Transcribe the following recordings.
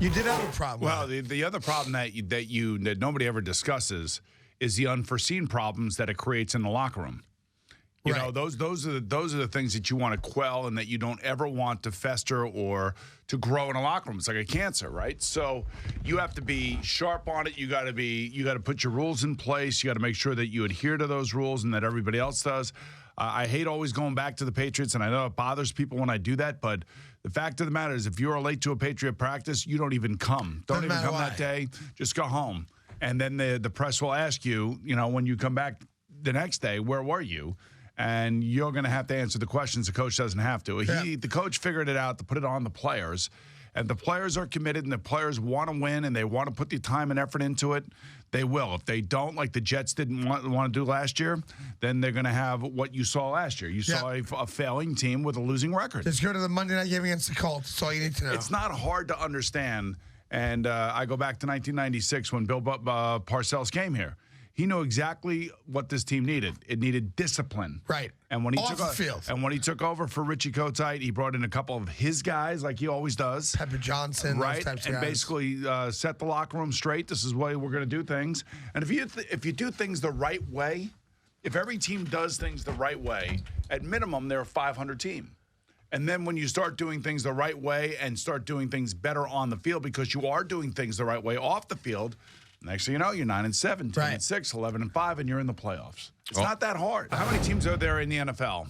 You did have a problem. Well, the other problem that nobody ever discusses is the unforeseen problems that it creates in the locker room. You know, those are the things that you want to quell and that you don't ever want to fester or to grow in a locker room. It's like a cancer, right? So you have to be sharp on it. You got to put your rules in place. You got to make sure that you adhere to those rules and that everybody else does. I hate always going back to the Patriots, and I know it bothers people when I do that, but the fact of the matter is if you're late to a Patriot practice, you don't even come. Don't even come that day. Just go home. And then the press will ask you, when you come back the next day, where were you? And you're going to have to answer the questions. The coach doesn't have to. Yeah. The coach figured it out to put it on the players. And the players are committed, and the players want to win, and they want to put the time and effort into it. They will. If they don't, like the Jets didn't want to do last year, then they're going to have what you saw last year. You saw a failing team with a losing record. Just go to the Monday night game against the Colts. That's all you need to know. It's not hard to understand. And I go back to 1996 when Bill Parcells came here. He knew exactly what this team needed. It needed discipline. Right. And when he Off the field. And when he took over for Richie Kotite, he brought in a couple of his guys, like he always does. Pepper Johnson, right? those types of and guys. basically set the locker room straight. This is the way we're going to do things. And if you do things the right way, if every team does things the right way, at minimum they're a 500 team. And then when you start doing things the right way and start doing things better on the field because you are doing things the right way off the field, next thing you know, you're 9-7, 10-6, 11-5, and you're in the playoffs. It's not that hard. How many teams are there in the NFL?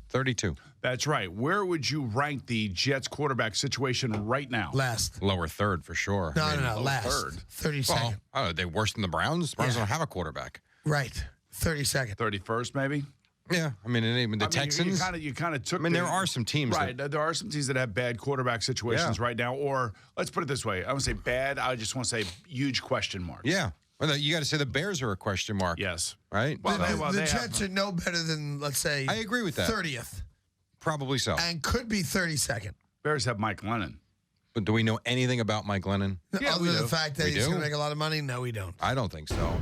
32. That's right. Where would you rank the Jets quarterback situation right now? Last. Lower third for sure. No. Last. third. 32nd. Well, are they worse than the Browns? The Browns don't have a quarterback. Right. 32nd. 31st, maybe? Yeah. I mean, even the Texans. You kind of took. I mean, there are some teams. Right. There are some teams that have bad quarterback situations right now. Or let's put it this way. I don't say bad. I just want to say huge question marks. Yeah. Well, you got to say the Bears are a question mark. Yes. Right? The Jets are no better than, let's say, I agree with that. 30th. Probably so. And could be 32nd. Bears have Mike Lennon. But do we know anything about Mike Lennon? Yeah, Other we than do. the fact that We he's do? going to make a lot of money? No, we don't. I don't think so.